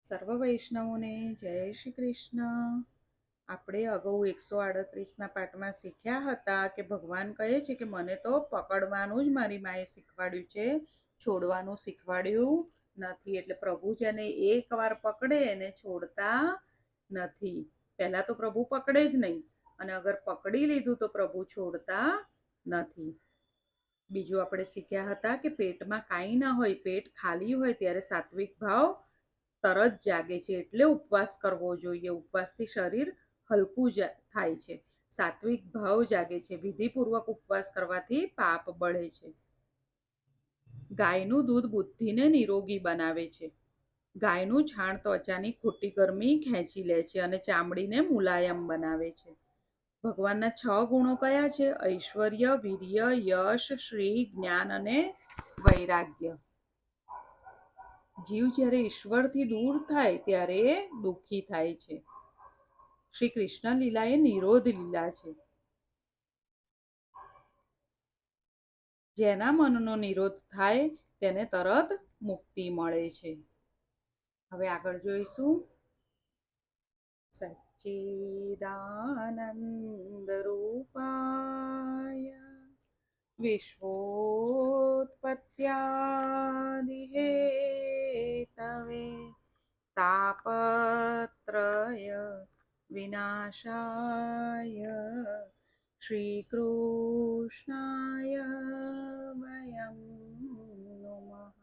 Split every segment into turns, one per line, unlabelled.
સર્વ વૈષ્ણવોને જય શ્રી કૃષ્ણ. આપણે અગાઉ 138ના પાઠમાં શીખ્યા હતા કે ભગવાન કહે છે કે મને તો પકડવાનું જ મારી માએ શીખવાડ્યું છે, છોડવાનું શીખવાડ્યું નથી. એટલે પ્રભુ જેને એકવાર પકડે એને છોડતા નથી. પહેલા તો પ્રભુ પકડે જ નહીં, અને અગર પકડી લીધું તો પ્રભુ છોડતા નથી. બીજું આપણે શીખ્યા હતા કે પેટમાં કાંઈ ના હોય, પેટ ખાલી હોય ત્યારે સાત્વિક ભાવ તરત જાગે છે, એટલે ઉપવાસ કરવો જોઈએ. ઉપવાસથી શરીર હલકું થાય છે, સાત્વિક ભાવ જાગે છે. વિધિપૂર્વક ઉપવાસ કરવાથી પાપ બળે છે. ગાયનું દૂધ બુદ્ધિને નિરોગી બનાવે છે. ગાયનું છાણ ત્વચાની ખોટી ગરમી ખેંચી લે છે અને ચામડીને મુલાયમ બનાવે છે. ભગવાનના 6 ગુણો કયા છે? ઐશ્વર્ય, વીર્ય, યશ, શ્રી, જ્ઞાન અને વૈરાગ્ય. જીવ જ્યારે ઈશ્વરથી દૂર થાય ત્યારે દુઃખી થાય છે. શ્રી કૃષ્ણ લીલા એ નિરોધ લીલા છે. જેના મનનો નિરોધ થાય તેને તરત મુક્તિ મળે છે. હવે આગળ જોઈશું. સચ્ચિદાનંદ રૂપાય વિશ્વોત્પત્યાદિહેતવે તાપત્રય વિનાશાય શ્રીકૃષ્ણાય વયં નમઃ.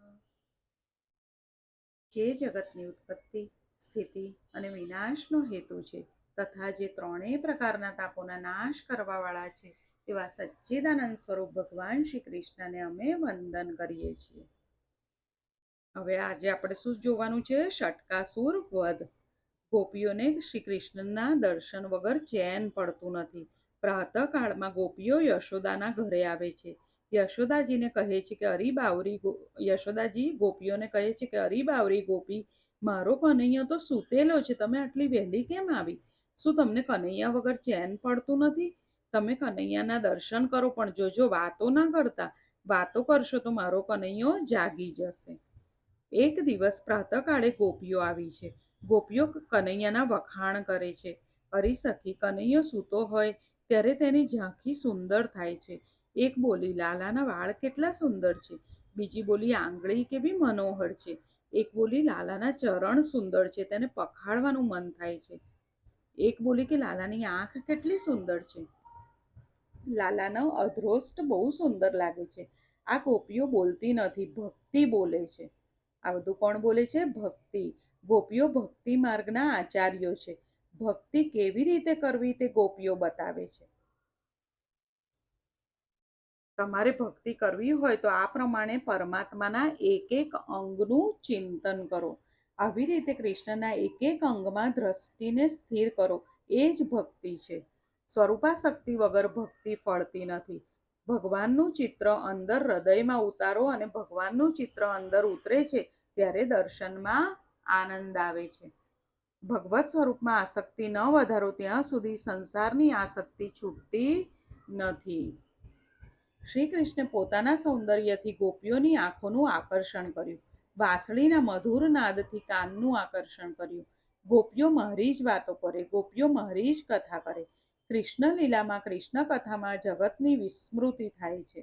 જે જગતની ઉત્પત્તિ, સ્થિતિ અને વિનાશનો હેતુ છે, તથા જે ત્રણેય પ્રકારના તાપોના નાશ કરવાવાળા છે, એવા સચ્ચિદાનંદ સ્વરૂપ ભગવાન શ્રી કૃષ્ણને અમે વંદન કરીએ છીએ. હવે આજે આપણે શું જોવાનું છે? ષટકાસુર વધ. ગોપીઓને શ્રી કૃષ્ણના દર્શન વગર ચેન પડતું નથી. પ્રાતઃકાળમાં ગોપીઓ યશોદાના ઘરે આવે છે. યશોદાજીને કહે છે કે અરી બાવરી યશોદાજી ગોપીઓને કહે છે કે અરી બાવરી ગોપી, મારો કનૈયો તો સૂતેલો છે, તમે આટલી વહેલી કેમ આવી? શું તમને કનૈયા વગર ચેન પડતું નથી? તમે કનૈયાના દર્શન કરો, પણ જોજો વાતો ના કરતા. વાતો કરશો તો મારો કનૈયો જાગી જશે. એક દિવસ પ્રાતઃકાળે ગોપીઓ આવી છે. ગોપીઓ કનૈયાના વખાણ કરે છે. અરી સખી, કનૈયો સૂતો હોય ત્યારે તેની ઝાંખી સુંદર થાય છે. એક બોલી, લાલાના વાળ કેટલા સુંદર છે. બીજી બોલી, આંગળી કેવી મનોહર છે. એક બોલી, લાલાના ચરણ સુંદર છે, તેને પખાળવાનું મન થાય છે. એક બોલી કે લાલાની આંખ કેટલી સુંદર છે. લાલાનો અધરોષ્ટ બહુ સુંદર લાગે છે. આ ગોપીઓ બોલતી નથી, ભક્તિ બોલે છે. આ બધું કોણ બોલે છે? ભક્તિ. ગોપીઓ ભક્તિ માર્ગના આચાર્યો છે. ભક્તિ કેવી રીતે કરવી તે ગોપીઓ બતાવે છે. તમારે ભક્તિ કરવી હોય તો આ પ્રમાણે પરમાત્માના એક એક અંગનું ચિંતન કરો. આવી રીતે કૃષ્ણના એક એક અંગમાં દ્રષ્ટિને સ્થિર કરો. એ જ ભક્તિ છે. સ્વરૂપાશક્તિ વગર ભક્તિ ફળતી નથી. ભગવાનનું ચિત્ર અંદર હૃદયમાં ઉતારો, અને ભગવાનનું ચિત્ર અંદર ઉતરે છે ત્યારે દર્શનમાં આનંદ આવે છે. ભગવત સ્વરૂપમાં આસક્તિ ન વધારો ત્યાં સુધી સંસારની આસક્તિ છૂટતી નથી. શ્રી કૃષ્ણે પોતાના સૌંદર્યથી ગોપીઓની આંખોનું આકર્ષણ કર્યું. વાંસળીના મધુર નાદથી કાનનું આકર્ષણ કર્યું. ગોપીઓ મારી જ વાતો કરે, ગોપીઓ મારી જ કથા કરે. કૃષ્ણ લીલામાં, કૃષ્ણ કથામાં જગતની વિસ્મૃતિ થાય છે.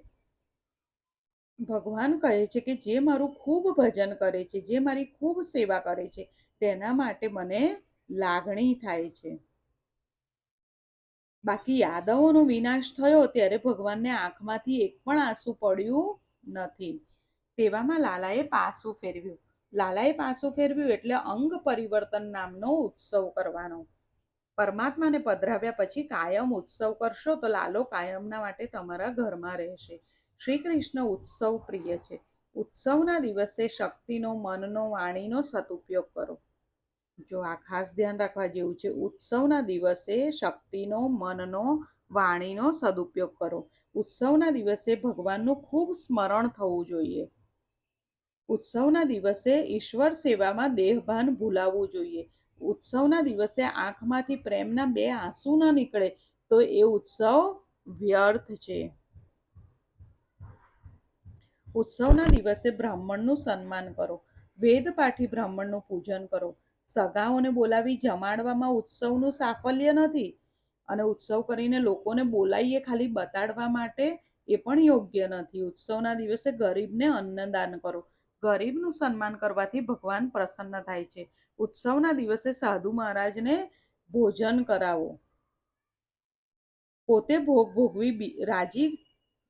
ભગવાન કહે છે કે જે મારું ખૂબ ભજન કરે છે, જે મારી ખૂબ સેવા કરે છે, તેના માટે મને લાગણી થાય છે. બાકી યાદવોનો વિનાશ થયો ત્યારે ભગવાનને આંખમાંથી એક પણ આંસુ પડ્યું નથી. તેવામાં લાલાએ પાસું ફેરવ્યું. લાલાએ પાસું ફેરવ્યું એટલે અંગ પરિવર્તન નામનો ઉત્સવ કરવાનો. પરમાત્માને પધરાવ્યા પછી કાયમ ઉત્સવ કરશો તો લાલો કાયમના માટે તમારા ઘરમાં રહેશે. શ્રી કૃષ્ણ ઉત્સવ પ્રિય છે. ઉત્સવના દિવસે શક્તિનો, મનનો, વાણીનો સદુપયોગ કરો. જો આ ખાસ ધ્યાન રાખવા જેવું છે. ઉત્સવના દિવસે શક્તિનો, મનનો, વાણીનો સદુપયોગ કરો. ઉત્સવના દિવસે ભગવાનનું ખૂબ સ્મરણ થવું જોઈએ. ઉત્સવના દિવસે ઈશ્વર સેવામાં દેહભાન ભૂલાવવું જોઈએ. ઉત્સવના દિવસે આંખમાંથી પ્રેમના 2 આંસુ ન નીકળે તો એ ઉત્સવ વ્યર્થ છે. ઉત્સવના દિવસે બ્રાહ્મણનું સન્માન કરો. વેદપાઠી બ્રાહ્મણનું પૂજન કરો. સગાઓને બોલાવી જમાડવામાં ઉત્સવનું સાફલ્ય નથી, અને ઉત્સવ કરીને લોકોને બોલાવીએ ખાલી બતાડવા માટે એ પણ યોગ્ય નથી. ઉત્સવના દિવસે ગરીબને અન્નદાન કરો. ગરીબનું સન્માન કરવાથી ભગવાન પ્રસન્ન થાય છે. ઉત્સવના દિવસે સાધુ મહારાજને ભોજન કરાવો. પોતે ભોગ ભોગવી રાજી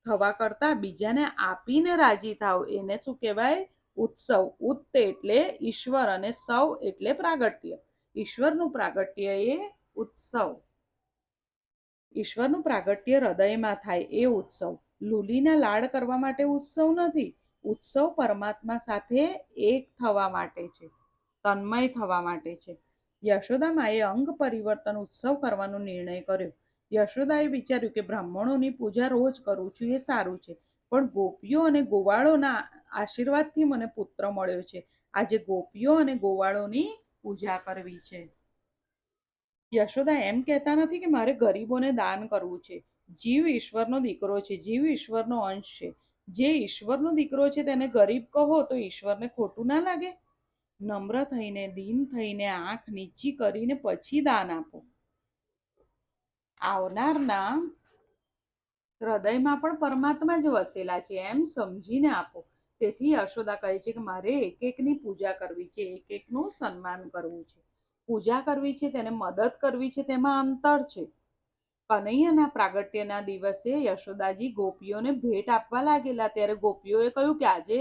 થવા કરતા બીજાને આપીને રાજી થાવ, એને શું કહેવાય? ઉત્સવ. ઉત્ત એટલે ઈશ્વર અને સૌ એટલે પ્રાગટ્ય. ઈશ્વરનું પ્રાગટ્ય એ ઉત્સવ. ઈશ્વરનું પ્રાગટ્ય હૃદયમાં થાય એ ઉત્સવ. લુલીના લાડ કરવા માટે ઉત્સવ નથી. ઉત્સવ પરમાત્મા સાથે એક થવા માટે છે, તન્મય થવા માટે છે. યશોદામાએ અંગ પરિવર્તન ઉત્સવ કરવાનો નિર્ણય કર્યો. યશોદાએ વિચાર્યું કે બ્રાહ્મણોની પૂજા રોજ કરું છું એ સારું છે, પણ ગોપીઓ અને ગોવાળોના આશીર્વાદથી મને પુત્ર મળ્યો છે. આજે ગોપીઓ અને ગોવાળોની પૂજા કરવી છે. યશોદા એમ કહેતા નથી કે મારે ગરીબોને દાન કરવું છે. જીવ ઈશ્વરનો દીકરો છે, જીવ ઈશ્વરનો અંશ છે. જે ઈશ્વરનો દીકરો છે તેને ગરીબ કહો તો ઈશ્વરને ખોટું ના લાગે? નમ્ર થઈને, દીન થઈને, આંખ નીચી કરીને પછી દાન આપો. આવનારના હૃદયમાં પણ પરમાત્મા જ વસેલા છે એમ સમજીને આપો. તેથી યશોદા કહે છે કે મારે એક એકની પૂજા કરવી છે, એક એકનું સન્માન કરવું છે. પૂજા કરવી છે, તેને મદદ કરવી છે, તેમાં અંતર છે. કનૈયાના પ્રાગટ્યના દિવસે યશોદાજી ગોપીઓને ભેટ આપવા લાગેલા. ત્યારે ગોપીઓએ કહ્યું કે આજે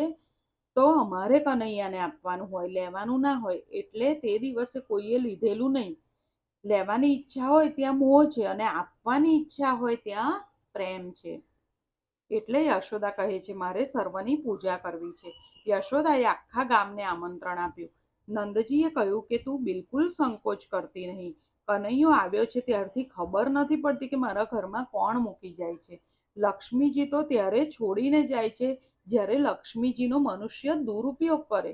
તો અમારે કનૈયાને આપવાનું હોય, લેવાનું ના હોય. એટલે તે દિવસે કોઈએ લીધેલું નહીં. લેવાની ઈચ્છા હોય ત્યાં મોહ છે, અને આપવાની ઈચ્છા હોય ત્યાં પ્રેમ છે. એટલે યશોદા કહે છે મારે સર્વની પૂજા કરવી છે. યશોદાએ આખા ગામને આમંત્રણ આપ્યું. નંદજીએ કહ્યું કે તું બિલકુલ સંકોચ કરતી નહીં. કનૈયો આવ્યો છે ત્યારથી ખબર નથી પડતી કે મારા ઘરમાં કોણ મૂકી જાય છે. લક્ષ્મીજી તો ત્યારે છોડીને જાય છે જ્યારે લક્ષ્મીજીનો મનુષ્ય દુરુપયોગ કરે.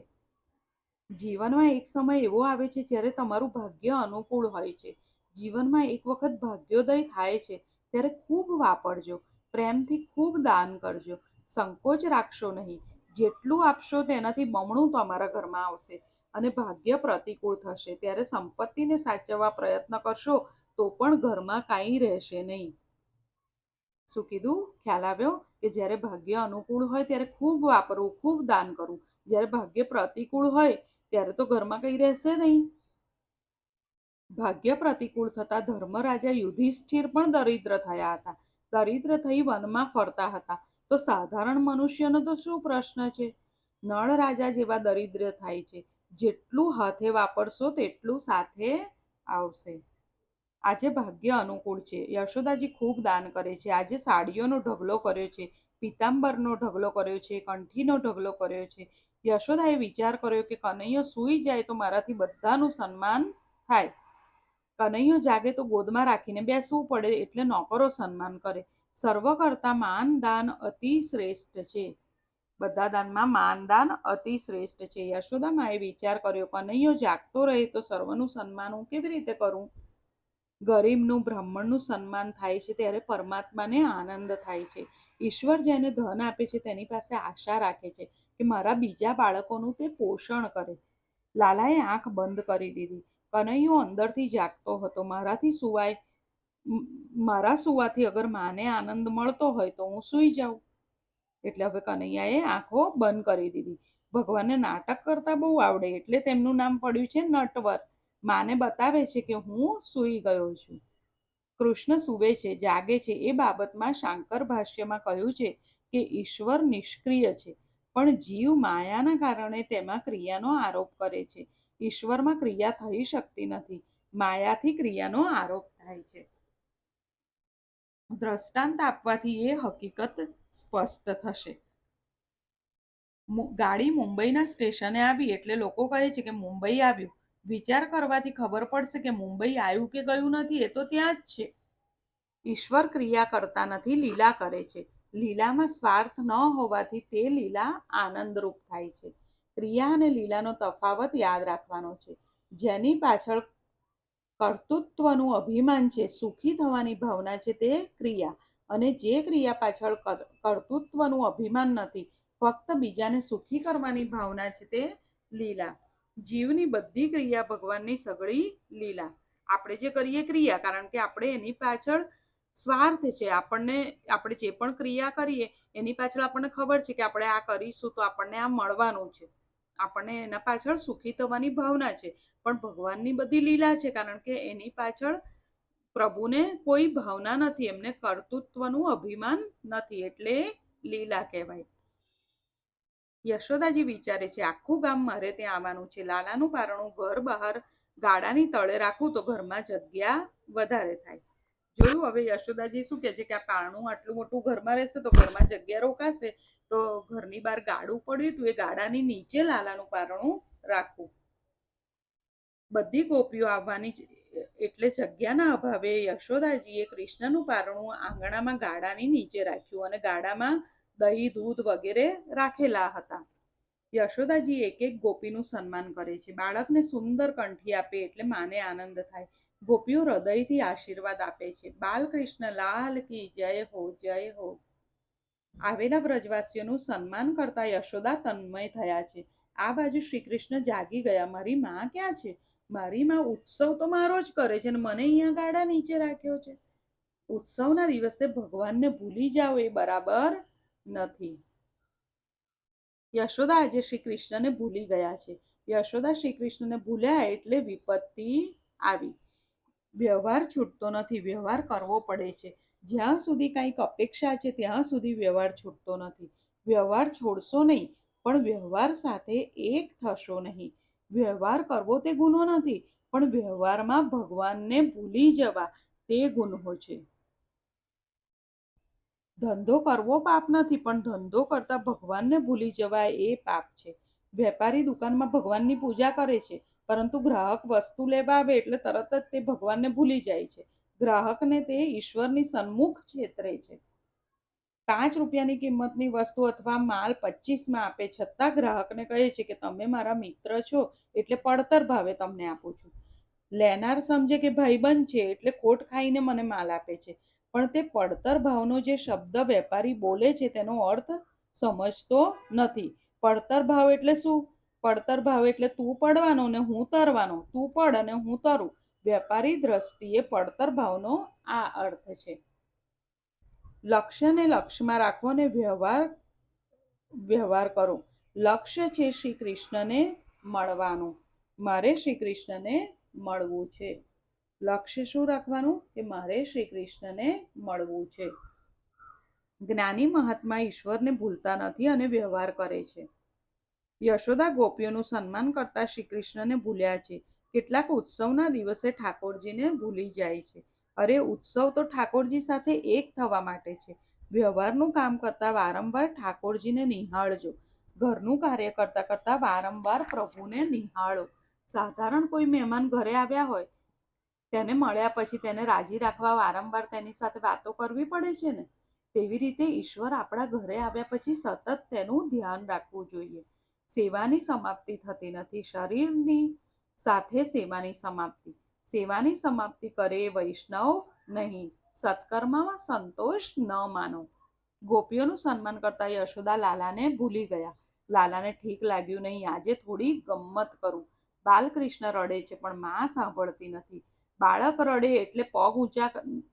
જીવનમાં એક સમય એવો આવે છે જ્યારે તમારું ભાગ્ય અનુકૂળ હોય છે. જીવનમાં એક વખત ભાગ્યોદય થાય છે ત્યારે ખૂબ વાપરજો. પ્રેમથી ખૂબ દાન કરજો. સંકોચ રાખશો નહીં. જેટલું આપશો તેનાથી બમણું તમારા ઘરમાં આવશે, અને ભાગ્ય પ્રતિકૂળ થશે. ત્યારે સંપત્તિને સાચવવા પ્રયત્ન કરશો તો પણ ઘરમાં કાંઈ રહેશે નહીં. શું કીધું? ખ્યાલ આવ્યો? કે જ્યારે ભાગ્ય અનુકૂળ હોય ત્યારે ખૂબ વાપરવું, ખૂબ દાન કરવું. જ્યારે ભાગ્ય પ્રતિકૂળ હોય ત્યારે તો ઘરમાં કંઈ રહેશે નહીં. ભાગ્ય પ્રતિકૂળ થતા ધર્મરાજા યુધિષ્ઠિર પણ દરિદ્ર થયા હતા. દરિદ્ર થઈ વનમાં ફરતા હતા. તો સાધારણ મનુષ્યનો તો શું પ્રશ્ન છે? નળ રાજા જેવા દરિદ્ર થાય છે. જેટલું હાથે વાપરશો તેટલું સાથે આવશે. આજે ભાગ્ય અનુકૂળ છે. યશોદાજી ખૂબ દાન કરે છે. આજે સાડીઓનો ઢગલો કર્યો છે, પીતાંબરનો ઢગલો કર્યો છે, કંઠીનો ઢગલો કર્યો છે. યશોદાએ વિચાર કર્યો કે કનૈયો સૂઈ જાય તો મારાથી બધાનું સન્માન થાય. કનૈયો જાગે તો ગોદમાં રાખીને બેસવું પડે, એટલે નોકરો સન્માન કરે. સર્વ કરતા માન દાન અતિ શ્રેષ્ઠ છે. બધા દાનમાં માન દાન અતિ શ્રેષ્ઠ છે. યશોદા માએ વિચાર કર્યો કનૈયો જાગતો રહે તો સર્વનું સન્માન હું કેવી રીતે કરું? ગરીબનું, બ્રાહ્મણનું સન્માન થાય છે ત્યારે પરમાત્માને આનંદ થાય છે. ઈશ્વર જેને ધન આપે છે તેની પાસે આશા રાખે છે કે મારા બીજા બાળકોનું તે પોષણ કરે. લાલાએ આંખ બંધ કરી દીધી. કનૈયો અંદરથી જાગતો હતો. મારાથી સુવાય, મારા સુવાથી અગર માને આનંદ મળતો હોય તો હું સૂઈ જાઉં. એટલે હવે કનૈયાએ આંખો બંધ કરી દીધી. ભગવાનને નાટક કરતા બહુ આવડે એટલે તેમનું નામ પડ્યું છે નટવર. માને બતાવે છે કે હું સૂઈ ગયો છું. કૃષ્ણ સૂવે છે, જાગે છે એ બાબતમાં શાંકર ભાષ્યમાં કહ્યું છે કે ઈશ્વર નિષ્ક્રિય છે, પણ જીવ માયાના કારણે તેમાં ક્રિયાનો આરોપ કરે છે. ઈશ્વરમાં ક્રિયા થઈ શકતી નથી, માયાથી ક્રિયાનો આરોપ થાય છે. દ્રષ્ટાંત આપવાથી એ હકીકત સ્પષ્ટ થશે. ગાડી મુંબઈના સ્ટેશને આવી એટલે લોકો કહે છે કે મુંબઈ આવ્યું. વિચાર કરવાથી ખબર પડશે કે મુંબઈ આવ્યું કે ગયું નથી, એ તો ત્યાં જ છે. ઈશ્વર ક્રિયા કરતા નથી, લીલા કરે છે. લીલામાં સ્વાર્થ ન હોવાથી તે લીલા આનંદરૂપ થાય છે. ક્રિયા અને લીલાનો તફાવત યાદ રાખવાનો છે. જેની પાછળ કર્તૃત્વનું અભિમાન છે, સુખી થવાની ભાવના છે, તે ક્રિયા. અને જે ક્રિયા પાછળ કર્તૃત્વનું અભિમાન નથી, ફક્ત બીજાને સુખી કરવાની ભાવના છે, તે લીલા. જીવની બધી ક્રિયા ભગવાનની સઘળી લીલા. આપણે જે કરીએ ક્રિયા, કારણ કે આપણે એની પાછળ સ્વાર્થ છે. આપણે જે પણ ક્રિયા કરીએ એની પાછળ આપણને ખબર છે કે આપણે આ કરીશું તો આપણને આ મળવાનું છે, આપણને એના પાછળ સુખી થવાની ભાવના છે. પણ ભગવાનની બધી લીલા છે, કારણ કે એની પાછળ પ્રભુને કોઈ ભાવના નથી, એમને કર્તૃત્વનું અભિમાન નથી, એટલે લીલા કહેવાય. યશોદાજી વિચારે છે, આખું ગામ મારે ત્યાં આવવાનું છે. લાલાનું પારણું ઘર બહાર ગાડાની તળે રાખું તો ઘરમાં જગ્યા વધારે થાય. જોયું? હવે યશોદાજી શું કહે છે કે આ પારણું આટલું મોટું ઘરમાં રહેશે તો ઘરમાં જગ્યા રોકાશે, તો ઘરની બહાર ગાડું પડ્યું હતું, એ ગાડાની નીચે લાલાનું પારણું રાખવું. બધી ગોપીઓ આવવાની એટલે જગ્યાના અભાવે યશોદાજીએ કૃષ્ણનું પારણું આંગણામાં ગાડાની નીચે રાખ્યું, અને ગાડામાં દહીં, દૂધ વગેરે રાખેલા હતા. યશોદાજી એક એક ગોપીનું સન્માન કરે છે. બાળકને સુંદર કંઠી આપે એટલે માને આનંદ થાય. ગોપીઓ હૃદયથી આશીર્વાદ આપે છે. બાલકૃષ્ણ લાલ કી જય હો, જય હો. આવેલા વ્રજવાસીઓનું સન્માન કરતા યશોદા તન્મય થયા છે. આ બાજુ શ્રી કૃષ્ણ જાગી ગયા. મારી માં ક્યાં છે? મારી માં ઉત્સવ તો મારો જ કરે છે, અને મને અહીંયા ગાડા નીચે રાખ્યો છે. ઉત્સવના દિવસે ભગવાનને ભૂલી જાઓ એ બરાબર નથી. યશોદા આજે શ્રી કૃષ્ણને ભૂલી ગયા છે. યશોદા શ્રી કૃષ્ણને ભૂલ્યા એટલે વિપત્તિ આવી. વ્યવહાર છૂટતો નથી, વ્યવહાર કરવો પડે છે. જ્યાં સુધી કંઈક અપેક્ષા છે ત્યાં સુધી વ્યવહાર છૂટતો નથી. વ્યવહાર છોડશો નહીં, પણ વ્યવહાર સાથે એક થશો નહીં. વ્યવહાર કરવો તે ગુનો નથી, પણ વ્યવહારમાં ભગવાનને ભૂલી જવા તે ગુનો છે. ધંધો કરવો પાપ નથી, પણ ધંધો કરતા ભગવાનને ભૂલી જવા એ પાપ છે. વેપારી દુકાનમાં ભગવાનની પૂજા કરે છે, પરંતુ ગ્રાહક વસ્તુ લેવા આવે એટલે તરત જ તે ભગવાનને ભૂલી જાય છે. ગ્રાહકને તે ઈશ્વરની સન્મુખ છેતરે છે. 5 રૂપિયાની કિંમતની વસ્તુ અથવા માલ 25માં આપે છતાં ગ્રાહકને કહે છે કે તમે મારા મિત્ર છો એટલે પડતર ભાવે તમને આપું છું. લેનાર સમજે કે ભાઈબંધ છે એટલે ખોટ ખાઈને મને માલ આપે છે, પણ તે પડતર ભાવનો જે શબ્દ વેપારી બોલે છે તેનો અર્થ સમજતો નથી. પડતર ભાવ એટલે શું? પડતર ભાવ એટલે તું પડવાનો ને હું તરવાનો, તું પડ અને હું તરું. વેપારી દ્રષ્ટિએ પડતર ભાવનો આ અર્થ છે. લક્ષ્યને લક્ષ્યમાં રાખો અને વ્યવહાર કરો. લક્ષ્ય છે શ્રી કૃષ્ણને મળવાનું. મારે શ્રી કૃષ્ણને મળવું છે. લક્ષ્ય શું રાખવાનું? કે મારે શ્રી કૃષ્ણને મળવું છે. જ્ઞાની મહાત્મા ઈશ્વરને ભૂલતા નથી અને વ્યવહાર કરે છે. યશોદા ગોપીઓનું સન્માન કરતા શ્રી કૃષ્ણને ભૂલ્યા છે. કેટલાક ઉત્સવના દિવસે ઠાકોરજીને ભૂલી જાય છે. અરે, ઉત્સવ તો ઠાકોરજી સાથે એક થવા માટે છે. વ્યવહારનું કામ કરતા વારંવાર ઠાકોરજીને નિહાળજો. ઘરનું કાર્ય કરતા કરતા વારંવાર પ્રભુને નિહાળો. સાધારણ કોઈ મહેમાન ઘરે આવ્યા હોય, તેને મળ્યા પછી તેને રાજી રાખવા વારંવાર તેની સાથે વાતો કરવી પડે છે ને. તેવી રીતે ઈશ્વર આપણા ઘરે આવ્યા પછી સતત તેનું ધ્યાન રાખવું જોઈએ. સેવાની સમાપ્તિ થતી નથી. શરીરની સાથે સેવાની સમાપ્તિ. સેવાની સમાપ્તિ કરે એ વૈષ્ણવ નહીં. સત્કર્મમાં સંતોષ ન માનો. ગોપીઓનું સન્માન કરતા યશોદા લાલાને ભૂલી ગયા. લાલાને ઠીક લાગ્યું નહીં. આજે થોડી ગમ્મત કરું. બાલકૃષ્ણ રડે છે પણ માં સાંભળતી નથી. બાળક રડે એટલે પગ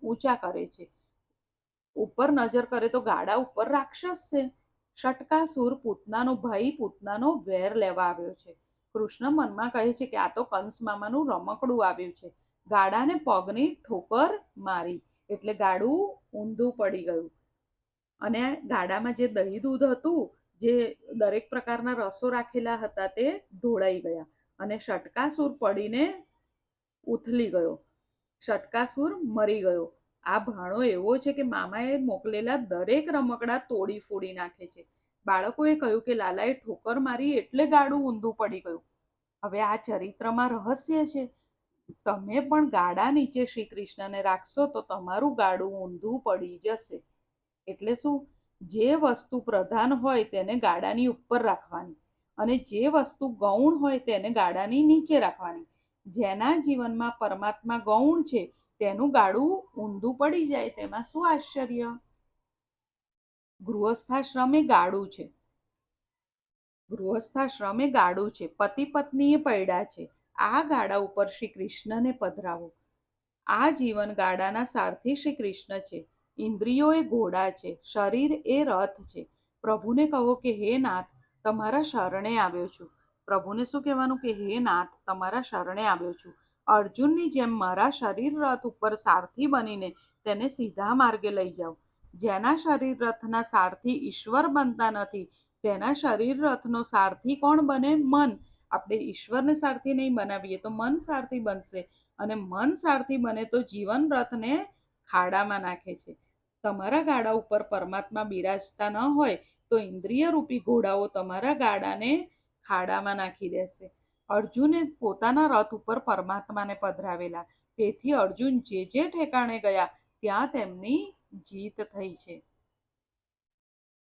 ઊંચા કરે છે. ઉપર નજર કરે તો ગાડા ઉપર રાક્ષસ છે. શટકાસુર પૂતનાનો ભાઈ પૂતનાનો વેર લેવા આવ્યો છે. કૃષ્ણ મનમાં કહે છે કે આ તો કંસ મામાનું રમકડું આવ્યું છે. ગાડાને પગની ઠોકર મારી એટલે ગાડું ઊંધું પડી ગયું, અને ગાડામાં જે દહીં દૂધ હતું, જે દરેક પ્રકારના રસો રાખેલા હતા, તે ઢોળાઈ ગયા અને શટકાસુર પડીને ઉથલી ગયો. શટકાસુર મરી ગયો. આ ભાણો એવો છે કે મામાએ મોકલેલા દરેક રમકડા તોડી ફોડી નાખે છે. બાળકોએ કહ્યું કે લાલાએ ઠોકર મારી એટલે ગાડું ઊંધું પડી ગયું. હવે આ ચરિત્રમાં રહસ્ય છે. તમે પણ ગાડા નીચે શ્રી કૃષ્ણને રાખશો તો તમારું ગાડું ઊંધું પડી જશે. એટલે શું? જે વસ્તુ પ્રધાન હોય તેને ગાડાની ઉપર રાખવાની, અને જે વસ્તુ ગૌણ હોય તેને ગાડાની નીચે રાખવાની. જેના જીવનમાં પરમાત્મા ગૌણ છે તેનું ગાડું ઊંધું પડી જાય તેમાં શું આશ્ચર્ય? ગૃહસ્થાશ્રમ એ ગાડું છે. ગૃહસ્થાશ્રમ એ ગાડું છે, પતિ પત્ની એ પૈડા છે. આ ગાડા ઉપર શ્રી કૃષ્ણને પધરાવો. આ જીવન ગાડાના સારથી શ્રી કૃષ્ણ છે. ઇન્દ્રિયો એ ઘોડા છે, શરીર એ રથ છે. પ્રભુને કહો કે હે નાથ, તમારા શરણે આવ્યો છું. પ્રભુને શું કહેવાનું કે હે નાથ, તમારા શરણે આવ્યો છું. અર્જુનની જેમ મારા શરીર રથ ઉપર સારથી બનીને તેને સીધા માર્ગે લઈ જાઓ. જેના શરીર રથના સારથી ઈશ્વર બનતા નથી, તેના શરીર રથનો સારથી કોણ બને? મન. આપણે ઈશ્વરને સારથી નહીં બનાવીએ તો મન સારથી બનશે, અને મન સારથી બને તો જીવન રથને ખાડામાં નાખે છે. તમારા ગાડા ઉપર પરમાત્મા બિરાજતા ન હોય તો ઇન્દ્રિય રૂપી ઘોડાઓ તમારા ગાડાને ખાડામાં નાખી દેશે. અર્જુને પોતાના રથ ઉપર પરમાત્માને પધરાવેલા, તેથી અર્જુન જે જે ઠેકાણે ગયા ત્યાં તેમની જીત થઈ છે.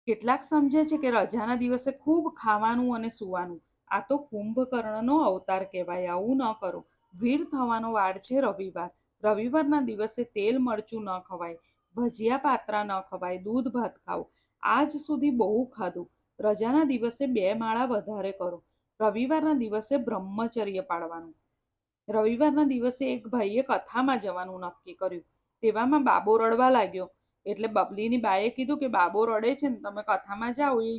કેટલાક સમજે છે કે રજાના દિવસે ખૂબ ખાવાનું અને સૂવાનું. આ તો કુંભકર્ણનો અવતાર કહેવાય. આવું ન કરો. વીર થવાનો વાર છે રવિવાર. રવિવારના દિવસે તેલ મરચું ન ખવાય, ભજીયા પાત્રા ન ખવાય, દૂધ ભાત ખાઓ. આજ સુધી બહુ ખાધું. રજાના દિવસે 2 માળા વધારે કરો. રવિવારના દિવસે બ્રહ્મચર્ય પાળવાનું. રવિવારના દિવસે એક ભાઈએ કથામાં જવાનું નક્કી કર્યું. તેવામાં બાબો રડવા લાગ્યો. એટલે બબલીની બાએ કીધું કે બાબો રડે છે ને તમે કથામાં જાઓ એ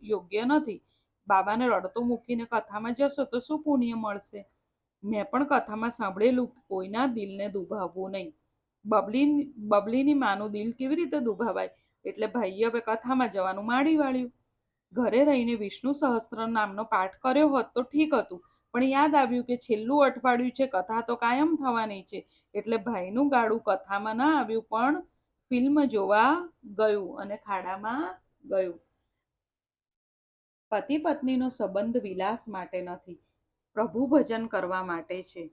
યોગ્ય નથી. બાબાને રડતો મૂકીને કથામાં જશો તો શું પુણ્ય મળશે? મેં પણ કથામાં સાંભળેલું કોઈના દિલને દુભાવવું નહીં. બબલીની માનું દિલ કેવી રીતે દુભાવાય? એટલે ભાઈએ હવે કથામાં જવાનું માંડી વાળ્યું. ઘરે રહીને વિષ્ણુ સહસ્ત્ર નામનો પાઠ કર્યો હોત તો ઠીક હતું, પણ યાદ આવ્યું કે છેલ્લું અઠવાડિયું છે, કથા તો કાયમ થવાની છે. એટલે ભાઈનું ગાડું કથામાં ના આવ્યું પણ ફિલ્મ જોવા ગયું અને ખાડામાં ગયું. પતિ પત્નીનો સંબંધ વિલાસ માટે નથી, પ્રભુ ભજન કરવા માટે છે.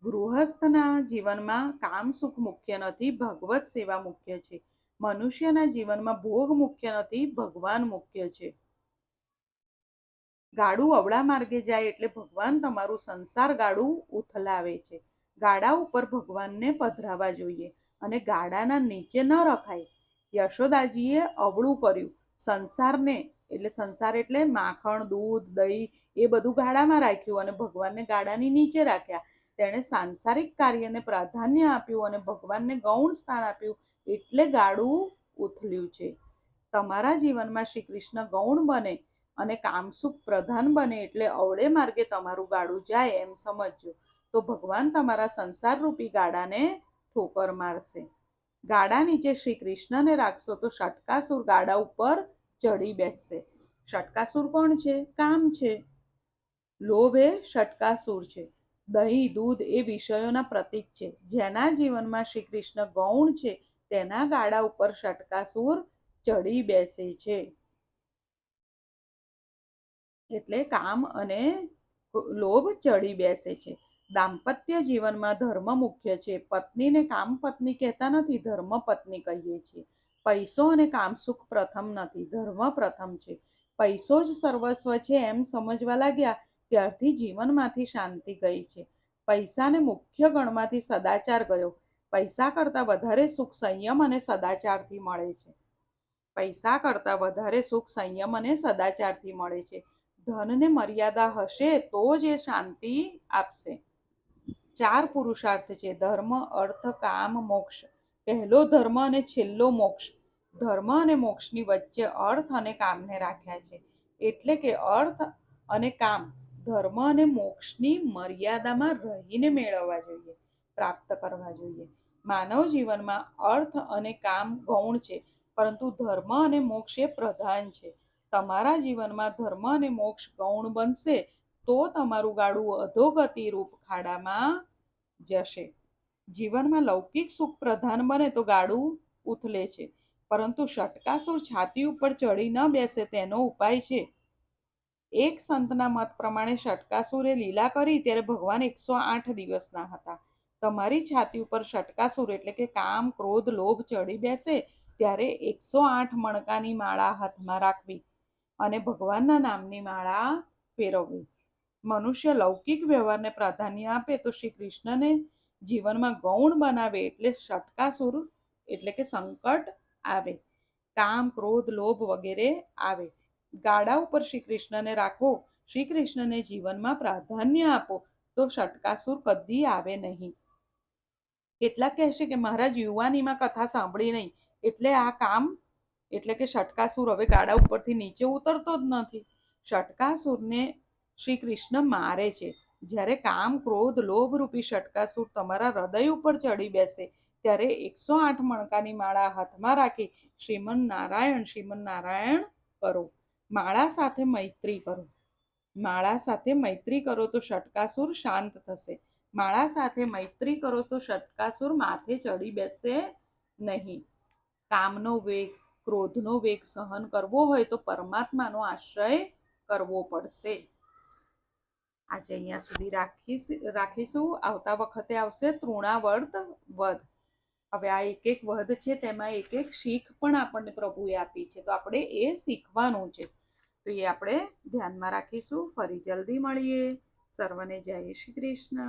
ગૃહસ્થના જીવનમાં કામ સુખ મુખ્ય નથી, ભગવત સેવા મુખ્ય છે. મનુષ્યના જીવનમાં ભોગ મુખ્ય નથી, ભગવાન મુખ્ય છે. ગાડું અવળા માર્ગે જાય એટલે ભગવાન તમારું સંસાર ગાડું ઉથલાવે છે. ગાડા ઉપર ભગવાનને પધરાવા જોઈએ અને ગાડાના નીચે ન રખાય. યશોદાજીએ અવળું કર્યું. સંસારને એટલે સંસાર એટલે માખણ, દૂધ, દહીં એ બધું ગાડામાં રાખ્યું અને ભગવાનને ગાડાની નીચે રાખ્યા. તેણે સાંસારિક કાર્યને પ્રાધાન્ય આપ્યું અને ભગવાનને ગૌણ સ્થાન આપ્યું, એટલે ગાડું ઉથલ્યું છે. તમારા જીવનમાં શ્રી કૃષ્ણ ગૌણ બને અને કામસુખ પ્રધાન બને એટલે અવળે માર્ગે તમારું ગાડું જાય એમ સમજજો. તો ભગવાન તમારા સંસાર રૂપી ગાડાને ઠોકર મારશે. ગાડા નીચે શ્રી કૃષ્ણને રાખશો તો ષટકાસુર ગાડા ઉપર ચડી બેસશે. ષટકાસુર કોણ છે? કામ છે. લોભ એ ષટકાસુર છે. દહીં, દૂધ એ વિષયોના પ્રતીક છે. જેના જીવનમાં શ્રી કૃષ્ણ ગૌણ છે તેના ગાડા ઉપર ષટકાસુર ચડી બેસે છે. એટલે કામ અને લોભ ચડી બેસે છે. દાંપત્ય જીવનમાં ધર્મ મુખ્ય છે. પત્નીને કામ પત્ની કહેતા નથી, ધર્મ પત્ની કહીએ છીએ. પૈસો અને કામસુખ પ્રથમ નથી, ધર્મ પ્રથમ છે. પૈસો જ સર્વસ્વ છે એમ સમજવા લાગ્યા ત્યારથી જીવનમાંથી શાંતિ ગઈ છે. પૈસાને મુખ્ય ગણમાંથી સદાચાર ગયો. પૈસા કરતાં વધારે સુખ સંયમ અને સદાચારથી મળે છે. પૈસા કરતાં વધારે સુખ સંયમ અને સદાચારથી મળે છે. ધનને મર્યાદા હશે તો જ એ શાંતિ આપશે. 4 પુરુષાર્થ છે: ધર્મ, અર્થ, કામ, મોક્ષ. પહેલો ધર્મ અને છેલ્લો મોક્ષ. ધર્મ અને મોક્ષની વચ્ચે અર્થ અને કામને રાખ્યા છે. એટલે કે અર્થ અને કામ ધર્મ અને મોક્ષની મર્યાદામાં રહીને મેળવવા જોઈએ, પ્રાપ્ત કરવા જોઈએ. માનવ જીવનમાં અર્થ અને કામ ગૌણ છે, પરંતુ ધર્મ અને મોક્ષ એ પ્રધાન છે. તમારા જીવનમાં ધર્મ અને મોક્ષ ગૌણ બનશે તો તમારું ગાડું અધોગતિ રૂપ ખાડામાં જશે. જીવનમાં લૌકિક સુખ પ્રધાન બને તો ગાડું ઉથલે છે, પરંતુ ષટકાસુર છાતી ઉપર ચડી ન બેસે તેનો ઉપાય છે. એક સંતના મત પ્રમાણે ષટકાસુરે લીલા કરી ત્યારે ભગવાન 108 દિવસના હતા. તમારી છાતી ઉપર ષટકાસુર એટલે કે કામ, ક્રોધ, લોભ ચડી બેસે ત્યારે 108 મણકાની માળા હાથમાં રાખવી અને ભગવાનના નામની માળા ફેરવવી. મનુષ્ય લૌકિક વ્યવહારને પ્રાધાન્ય આપે તો શ્રી કૃષ્ણને જીવનમાં ગૌણ બનાવે એટલે ષટકાસુર એટલે કે સંકટ આવે, કામ, ક્રોધ, લોભ વગેરે આવે. ગાડા ઉપર શ્રી કૃષ્ણને રાખો, શ્રી કૃષ્ણને જીવનમાં પ્રાધાન્ય આપો, તો ષટકાસુર કદી આવે નહીં. કેટલાક કહેશે કે મહારાજ યુવાનીમાં કથા સાંભળી નહીં, એટલે આ કામ, એટલે કે ષટકાસુર હવે ગાડા ઉપરથી નીચે ઉતરતો જ નથી. ષટકાસુરને શ્રી કૃષ્ણ મારે છે. જ્યારે કામ, ક્રોધ, લોભ રૂપી ષટકાસુર તમારા હૃદય ઉપર ચડી બેસે, ત્યારે 108 મણકાની માળા હાથમાં રાખી શ્રીમન નારાયણ કરો. માળા સાથે મૈત્રી કરો. માળા સાથે મૈત્રી કરો તો ષટકાસુર શાંત થશે. માળા સાથે મૈત્રી કરો તો ષટકાસુર માથે ચડી બેસે નહીં. કામનો વેગ, ક્રોધનો વેગ સહન કરવો હોય તો પરમાત્માનો આશ્રય કરવો પડશે. આજે અહીંયા સુધી રાખીશું. આવતા વખતે આવશે તૃણાવર્ત વધ. હવે આ એક એક વધ છે, તેમાં એક એક શીખ પણ આપણને પ્રભુએ આપી છે, તો આપણે એ શીખવાનું છે. તો એ આપણે ધ્યાનમાં રાખીશું. ફરી જલ્દી મળીએ. સર્વને જય શ્રી કૃષ્ણ.